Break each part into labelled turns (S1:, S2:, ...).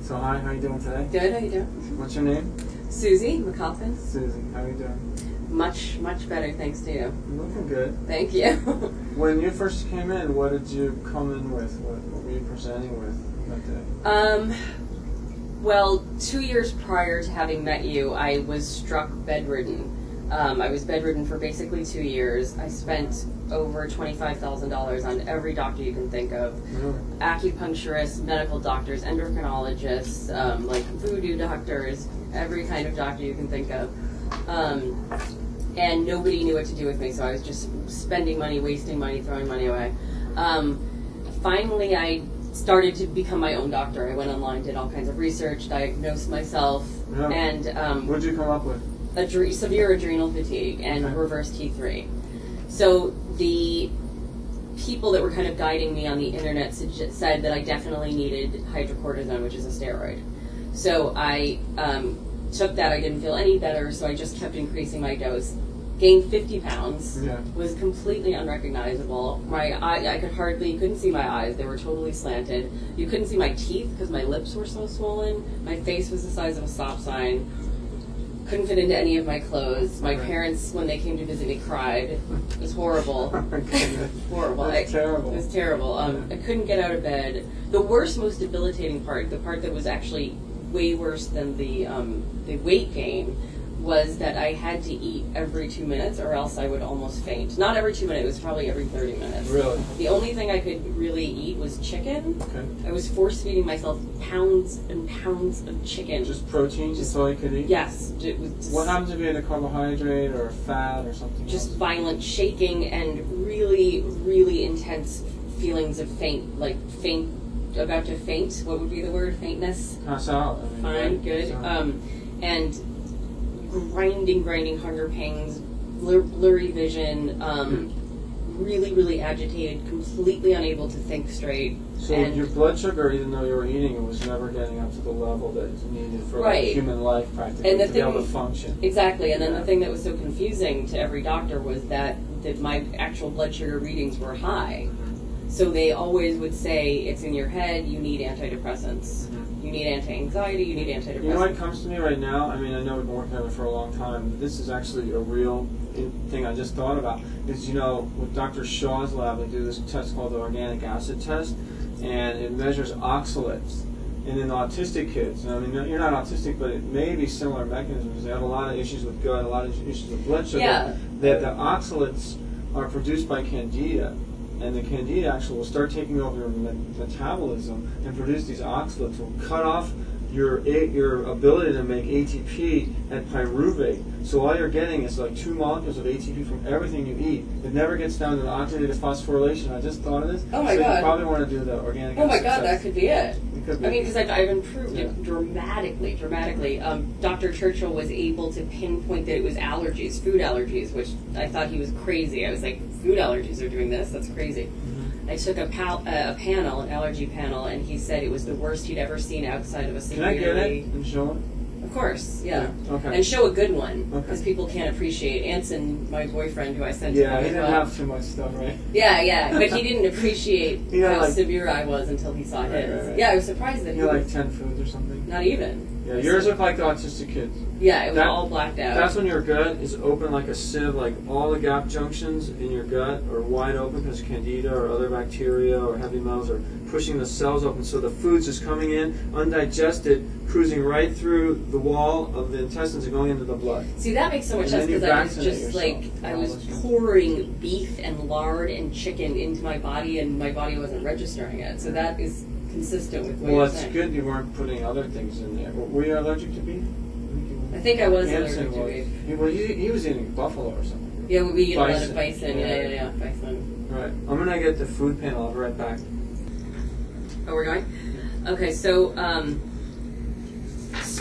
S1: So hi, how you doing today?
S2: Good, how you doing?
S1: What's your name?
S2: Susie McCoffin.
S1: Susie, how you doing?
S2: Much better, thanks to you.
S1: You're looking good.
S2: Thank you.
S1: When you first came in, what did you come in with? What were you presenting with that day?
S2: Well, 2 years prior to having met you, I was struck bedridden. I was bedridden for basically 2 years. I spent over $25,000 on every doctor you can think of.
S1: Really?
S2: Acupuncturists, medical doctors, endocrinologists, like voodoo doctors, every kind of doctor you can think of. And nobody knew what to do with me, so I was just spending money, wasting money, throwing money away. Finally, I started to become my own doctor. I went online, did all kinds of research, diagnosed myself, and
S1: what did you come up with?
S2: Severe adrenal fatigue and reverse T3. So the people that were kind of guiding me on the internet said that I definitely needed hydrocortisone, which is a steroid. So I took that. I didn't feel any better, so I just kept increasing my dose. Gained 50 pounds, was completely unrecognizable. I couldn't see my eyes. They were totally slanted. You couldn't see my teeth because my lips were so swollen. My face was the size of a stop sign. Couldn't fit into any of my clothes. My parents, when they came to visit me, cried. It was horrible. Horrible.
S1: That's terrible.
S2: It was terrible. I couldn't get out of bed. The worst, most debilitating part, the part that was actually way worse than the weight gain, was that I had to eat every 2 minutes or else I would almost faint. Not every 2 minutes, it was probably every 30 minutes.
S1: Really?
S2: The only thing I could really eat was chicken.
S1: Okay.
S2: I was force-feeding myself pounds and pounds of chicken.
S1: Just protein? Just all you could eat?
S2: Yes. It was just,
S1: what happens if you had a carbohydrate or a fat or something
S2: just
S1: else?
S2: violent shaking and really, really intense feelings of about to faint. What would be the word? Faintness?
S1: Pass out.
S2: Fine, good. And grinding hunger pangs, blurry vision, really, really agitated, completely unable to think straight.
S1: So your blood sugar, even though you were eating, it was never getting up to the level that is needed for human life practically
S2: and
S1: to be able to function.
S2: Exactly, and then the thing that was so confusing to every doctor was that my actual blood sugar readings were high. So they always would say, it's in your head, you need antidepressants. You need anti-anxiety, you need antidepressants.
S1: You know what comes to me right now? I mean, I know we've been working on it for a long time, but this is actually a real thing I just thought about. Is, with Dr. Shaw's lab, they do this test called the organic acid test, and it measures oxalates. And in autistic kids, I mean, you're not autistic, but it may be similar mechanisms. They have a lot of issues with gut, a lot of issues with blood sugar.
S2: Yeah.
S1: That the oxalates are produced by candida. And the candida actually will start taking over your metabolism and produce these oxalates. Will cut off your ability to make ATP at pyruvate. So all you're getting is like 2 molecules of ATP from everything you eat. It never gets down to the oxidative phosphorylation. I just thought of this.
S2: Oh my
S1: God!
S2: You
S1: probably want to do the organic.
S2: Oh my
S1: acid
S2: God,
S1: test.
S2: That could be it.
S1: Could be.
S2: I mean, because I've improved it dramatically. Dr. Churchill was able to pinpoint that it was allergies, food allergies, which I thought he was crazy. I was like, food allergies are doing this? That's crazy. Mm-hmm. I took a panel, an allergy panel, and he said it was the worst he'd ever seen outside of a severely...
S1: Can I get it and show it?
S2: Of course, yeah.
S1: Okay.
S2: And show a good one, because people can't appreciate. Anson, my boyfriend, who I sent to
S1: he didn't have too much stuff, right?
S2: Yeah, but he didn't appreciate how severe I was until he saw his.
S1: Right.
S2: Yeah, I was surprised that
S1: you like 10 foods or something?
S2: Not even.
S1: Yeah, yours look like the autistic kids.
S2: Yeah, it was all blacked out.
S1: That's when your gut is open like a sieve, like all the gap junctions in your gut are wide open because candida or other bacteria or heavy metals are pushing the cells open. So the food's just coming in, undigested, cruising right through the wall of the intestines and going into the blood.
S2: See, that makes so much sense because I was just I was pouring beef and lard and chicken into my body and my body wasn't registering it. So that is consistent with what you're saying.
S1: Well, it's good you weren't putting other things in there. Were you allergic to beef?
S2: I think I was allergic to beef.
S1: Well, he was eating buffalo or something.
S2: Yeah, we eat a lot of bison. Yeah, bison.
S1: Right. I'm going to get the food panel. I'll be right back.
S2: Oh, we're going? Okay, so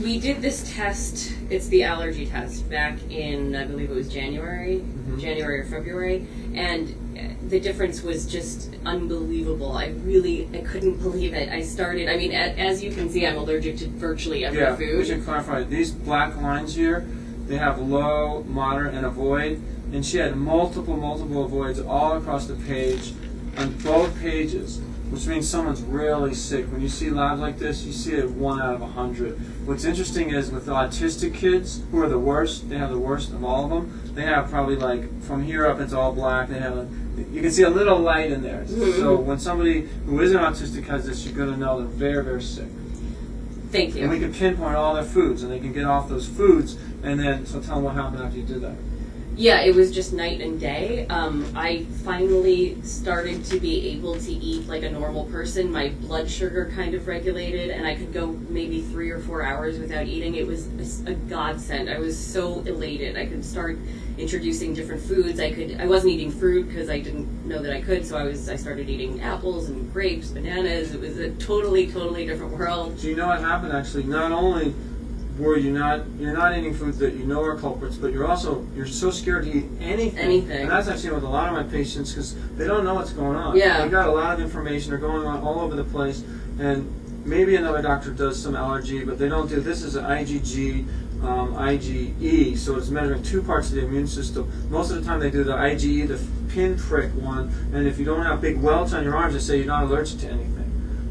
S2: we did this test. It's the allergy test back in, I believe it was January or February, and the difference was just unbelievable. I couldn't believe it. I started, as you can see, I'm allergic to virtually every food.
S1: We should clarify. These black lines here, they have low, moderate, and avoid, and she had multiple avoids all across the page, on both pages. which means someone's really sick. When you see labs like this, you see it 1 out of 100. What's interesting is with autistic kids, who are the worst, they have the worst of all of them. They have probably like from here up it's all black. They have you can see a little light in there. So when somebody who isn't autistic has this, you're going to know they're very, very sick.
S2: Thank you.
S1: And we can pinpoint all their foods, and they can get off those foods. And then, so tell them what happened after you did that.
S2: Yeah, it was just night and day. I finally started to be able to eat like a normal person. My blood sugar kind of regulated, and I could go maybe 3 or 4 hours without eating. It was a godsend. I was so elated. I could start introducing different foods. I wasn't eating fruit because I didn't know that I could, so I started eating apples and grapes, bananas. It was a totally different world.
S1: So you know what happened actually? Not only you're not eating foods that you know are culprits, but you're so scared to eat anything. And that's actually with a lot of my patients, because they don't know what's going on.
S2: Yeah.
S1: They've got a lot of information. They're going on all over the place, and maybe another doctor does some allergy, but they don't do. This is an IgG, IgE, so it's measuring 2 parts of the immune system. Most of the time they do the IgE, the pinprick one, and if you don't have big welts on your arms, they say you're not allergic to anything.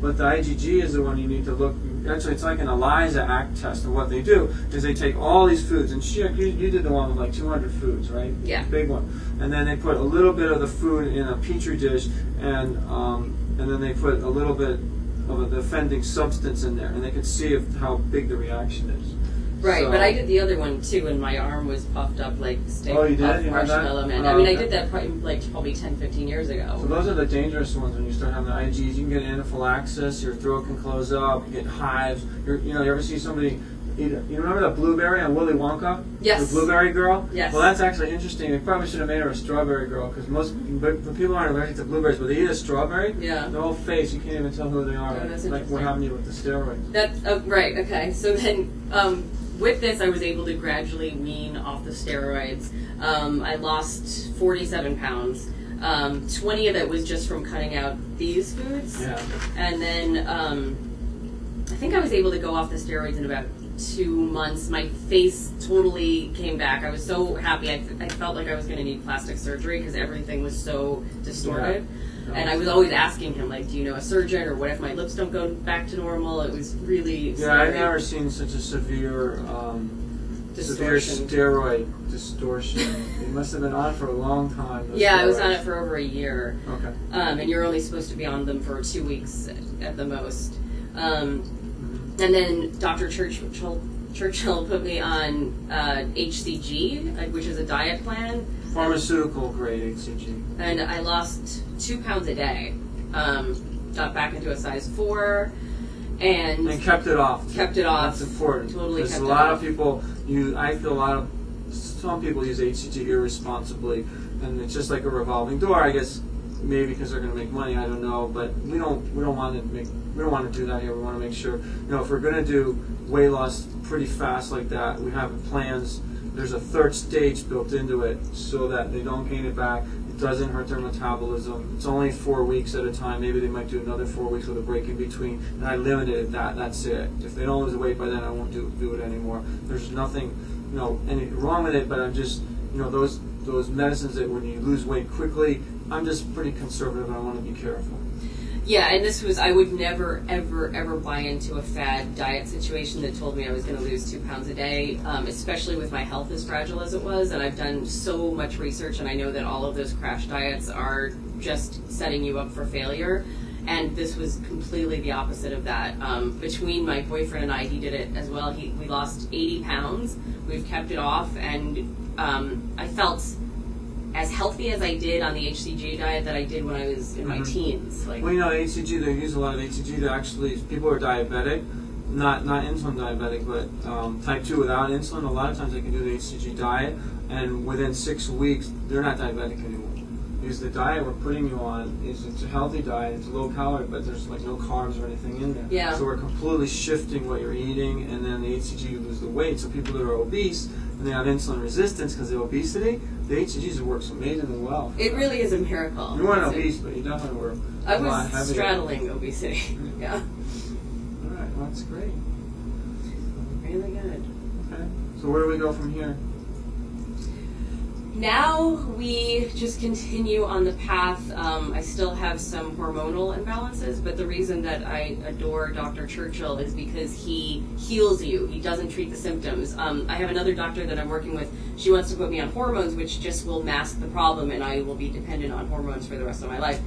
S1: But the IgG is the one you need to look. Actually, it's like an ELISA ACT test, and what they do is they take all these foods, and you did the one with like 200 foods, right?
S2: Yeah.
S1: Big one. And then they put a little bit of the food in a petri dish, and then they put a little bit of the offending substance in there, and they could see how big the reaction is.
S2: Right,
S1: So,
S2: but I did the other one too, and my arm was puffed up like steak puffed marshmallow man.
S1: Oh,
S2: I mean,
S1: okay.
S2: I did that probably 10-15 years ago.
S1: So those are the dangerous ones when you start having the IgEs. You can get anaphylaxis, your throat can close up, you get hives. You ever see somebody eat you remember the blueberry on Willy Wonka?
S2: Yes.
S1: The blueberry girl?
S2: Yes.
S1: Well, that's actually interesting. They probably should have made her a strawberry girl, because the people aren't allergic to blueberries, but they eat a strawberry,
S2: yeah,
S1: their whole face, you can't even tell who they are.
S2: Oh, that's
S1: like what happened to you with the steroids.
S2: That's right. Okay, so then with this, I was able to gradually wean off the steroids. I lost 47 pounds. 20 of it was just from cutting out these foods.
S1: Yeah.
S2: And then I think I was able to go off the steroids in about 2 months. My face totally came back. I was so happy. I felt like I was going to need plastic surgery because everything was so distorted. Yeah. And I was always asking him, like, do you know a surgeon, or what if my lips don't go back to normal? It was really scary.
S1: I've never seen such a severe steroid distortion. You must have been on for a long time.
S2: Yeah, I was on it for over a year.
S1: Okay.
S2: And you're only supposed to be on them for 2 weeks at the most. And then Dr. Churchill put me on HCG, which is a diet plan.
S1: Pharmaceutical grade HCG.
S2: And I lost 2 pounds a day. Got back into a size 4. And
S1: kept it off.
S2: Kept it off.
S1: That's important.
S2: Totally kept it off.
S1: Because a lot of people, some people use HCG irresponsibly, and it's just like a revolving door. I guess maybe because they're going to make money. I don't know, but we don't want to do that here. We want to make sure, if we're going to do weight loss pretty fast like that, we have plans. There's a 3rd stage built into it so that they don't gain it back. It doesn't hurt their metabolism. It's only 4 weeks at a time. Maybe they might do another 4 weeks with a break in between. And I limited that. That's it. If they don't lose the weight by then, I won't do it anymore. There's nothing, any wrong with it. But I'm just, those medicines that when you lose weight quickly, I'm just pretty conservative, and I want to be careful.
S2: Yeah, and I would never, ever buy into a fad diet situation that told me I was going to lose 2 pounds a day, especially with my health as fragile as it was. And I've done so much research, and I know that all of those crash diets are just setting you up for failure. And this was completely the opposite of that. Between my boyfriend and I, he did it as well. We lost 80 pounds. We've kept it off, and I felt as healthy as I did on the HCG diet that I did when I was in my teens.
S1: HCG, they use a lot of HCG to actually, people who are diabetic, not insulin diabetic, but type 2 without insulin, a lot of times they can do the HCG diet, and within 6 weeks, they're not diabetic anymore. Because the diet we're putting you on it's a healthy diet, it's low calorie, but there's like no carbs or anything in there.
S2: Yeah.
S1: So we're completely shifting what you're eating, and then the HCG, you lose the weight. So people that are obese, and they have insulin resistance because of obesity, the HCGs works amazingly well.
S2: It really is a miracle.
S1: You weren't obese, but you definitely were.
S2: I was straddling obesity. Yeah.
S1: All right, well, that's great.
S2: Really good.
S1: Okay. So where do we go from here?
S2: Now we just continue on the path. I still have some hormonal imbalances, but the reason that I adore Dr. Churchill is because he heals you. He doesn't treat the symptoms. I have another doctor that I'm working with. She wants to put me on hormones, which just will mask the problem, and I will be dependent on hormones for the rest of my life.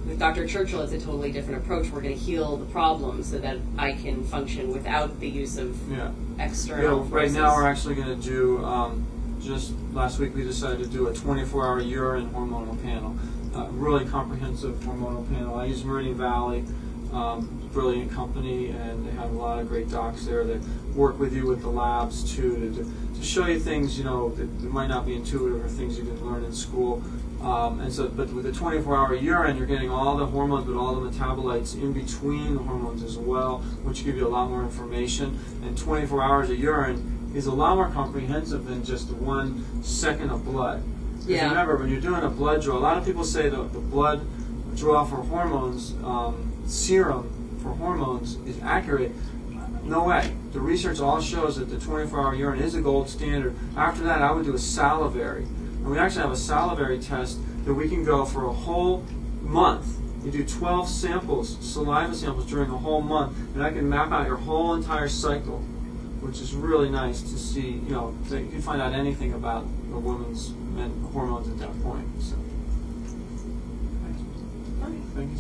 S2: With Dr. Churchill, it's a totally different approach. We're going to heal the problem so that I can function without the use of external forces.
S1: Right now we're actually going to do, just last week we decided to do a 24-hour urine hormonal panel. Really comprehensive hormonal panel. I use Meridian Valley, brilliant company, and they have a lot of great docs there that work with you with the labs too, to show you things, you know, that might not be intuitive or things you didn't learn in school. But with the 24-hour urine, you're getting all the hormones, but all the metabolites in between the hormones as well, which give you a lot more information. And 24 hours of urine is a lot more comprehensive than just 1 second of blood. Because remember, when you're doing a blood draw, a lot of people say the blood draw for hormones, serum for hormones, is accurate. No way. The research all shows that the 24-hour urine is a gold standard. After that, I would do a salivary. And we actually have a salivary test that we can go for a whole month. You do 12 samples, saliva samples, during a whole month, and I can map out your whole entire cycle, which is really nice to see. You know, so you can find out anything about a woman's hormones at that point. So, thank you.